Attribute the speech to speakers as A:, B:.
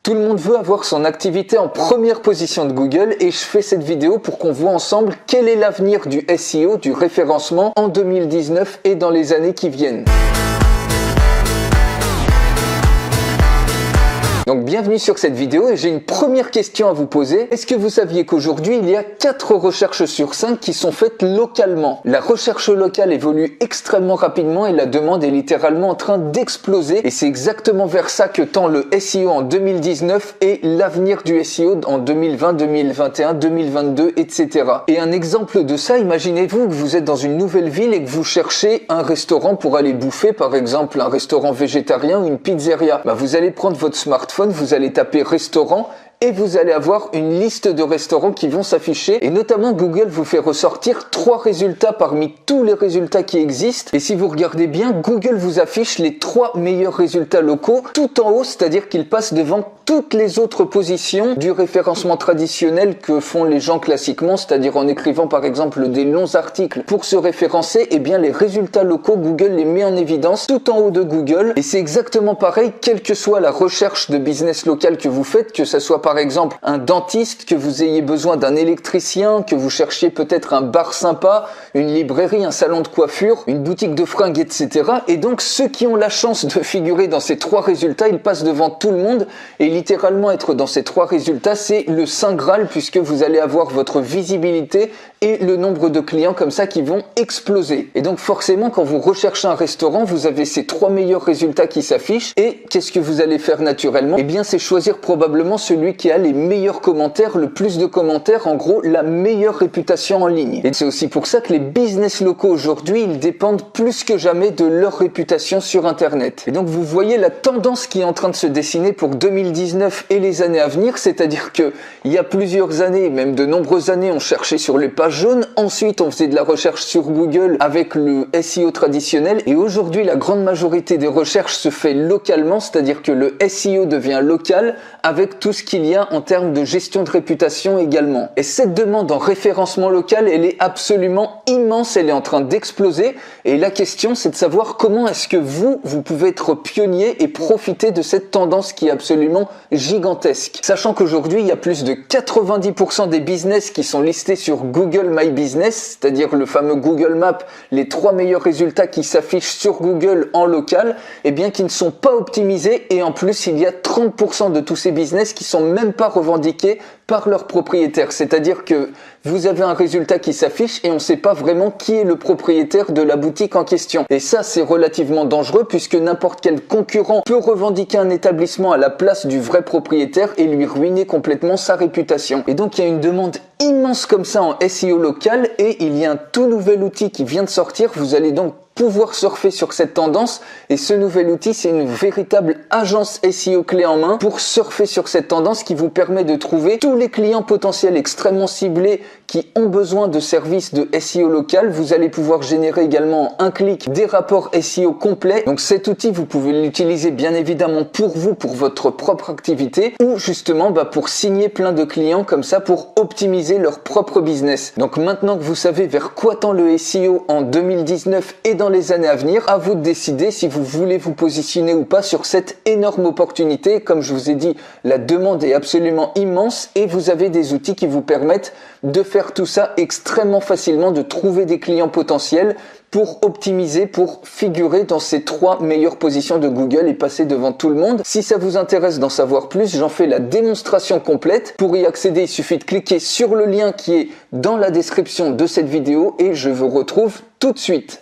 A: Tout le monde veut avoir son activité en première position de Google et je fais cette vidéo pour qu'on voit ensemble quel est l'avenir du SEO, du référencement en 2019 et dans les années qui viennent. Donc bienvenue sur cette vidéo et j'ai une première question à vous poser. Est-ce que vous saviez qu'aujourd'hui il y a 4 recherches sur 5 qui sont faites localement? La recherche locale évolue extrêmement rapidement et la demande est littéralement en train d'exploser et c'est exactement vers ça que tend le SEO en 2019 et l'avenir du SEO en 2020, 2021, 2022, etc. Et un exemple de ça, imaginez-vous que vous êtes dans une nouvelle ville et que vous cherchez un restaurant pour aller bouffer, par exemple un restaurant végétarien ou une pizzeria. Vous allez prendre votre smartphone, vous allez taper restaurant et vous allez avoir une liste de restaurants qui vont s'afficher et notamment Google vous fait ressortir 3 résultats parmi tous les résultats qui existent et si vous regardez bien, Google vous affiche les 3 meilleurs résultats locaux tout en haut, c'est-à-dire qu'ils passent devant toutes les autres positions du référencement traditionnel que font les gens classiquement, c'est-à-dire en écrivant par exemple des longs articles pour se référencer, et bien les résultats locaux, Google les met en évidence tout en haut de Google et c'est exactement pareil quelle que soit la recherche de business local que vous faites, que ça soit par exemple un dentiste, que vous ayez besoin d'un électricien, que vous cherchiez peut-être un bar sympa, une librairie, un salon de coiffure, une boutique de fringues, etc. Et donc ceux qui ont la chance de figurer dans ces 3 résultats, ils passent devant tout le monde et littéralement être dans ces 3 résultats, c'est le Saint Graal puisque vous allez avoir votre visibilité et le nombre de clients comme ça qui vont exploser. Et donc forcément quand vous recherchez un restaurant, vous avez ces 3 meilleurs résultats qui s'affichent et qu'est-ce que vous allez faire naturellement? Eh bien c'est choisir probablement celui qui a les meilleurs commentaires, le plus de commentaires, en gros la meilleure réputation en ligne. Et c'est aussi pour ça que les business locaux aujourd'hui, ils dépendent plus que jamais de leur réputation sur internet. Et donc vous voyez la tendance qui est en train de se dessiner pour 2019 et les années à venir, c'est-à-dire que il y a plusieurs années, même de nombreuses années, on cherchait sur les pages jaunes, ensuite on faisait de la recherche sur Google avec le SEO traditionnel et aujourd'hui la grande majorité des recherches se fait localement, c'est-à-dire que le SEO devient local avec tout ce qu'il y a en termes de gestion de réputation également. Et cette demande en référencement local, elle est absolument immense, elle est en train d'exploser et la question c'est de savoir comment est-ce que vous pouvez être pionnier et profiter de cette tendance qui est absolument gigantesque. Sachant qu'aujourd'hui il y a plus de 90% des business qui sont listés sur Google My Business, c'est-à-dire le fameux Google Maps, les 3 meilleurs résultats qui s'affichent sur Google en local, et bien qui ne sont pas optimisés et en plus il y a 30% de tous ces business qui sont même pas revendiqués par leurs propriétaires. C'est-à-dire que vous avez un résultat qui s'affiche et on ne sait pas vraiment qui est le propriétaire de la boutique en question. Et ça, c'est relativement dangereux puisque n'importe quel concurrent peut revendiquer un établissement à la place du vrai propriétaire et lui ruiner complètement sa réputation. Et donc, il y a une demande immense comme ça en SEO local et il y a un tout nouvel outil qui vient de sortir. Vous allez donc pouvoir surfer sur cette tendance et ce nouvel outil c'est une véritable agence SEO clé en main pour surfer sur cette tendance qui vous permet de trouver tous les clients potentiels extrêmement ciblés qui ont besoin de services de SEO local. Vous allez pouvoir générer également en un clic des rapports SEO complets. Donc cet outil vous pouvez l'utiliser bien évidemment pour vous, pour votre propre activité ou justement pour signer plein de clients comme ça pour optimiser leur propre business. Donc maintenant que vous savez vers quoi tend le SEO en 2019 et dans les années à venir, à vous de décider si vous voulez vous positionner ou pas sur cette énorme opportunité. Comme je vous ai dit, la demande est absolument immense et vous avez des outils qui vous permettent de faire tout ça extrêmement facilement, de trouver des clients potentiels pour optimiser, pour figurer dans ces 3 meilleures positions de Google et passer devant tout le monde. Si ça vous intéresse d'en savoir plus, j'en fais la démonstration complète. Pour y accéder, il suffit de cliquer sur le lien qui est dans la description de cette vidéo et je vous retrouve tout de suite.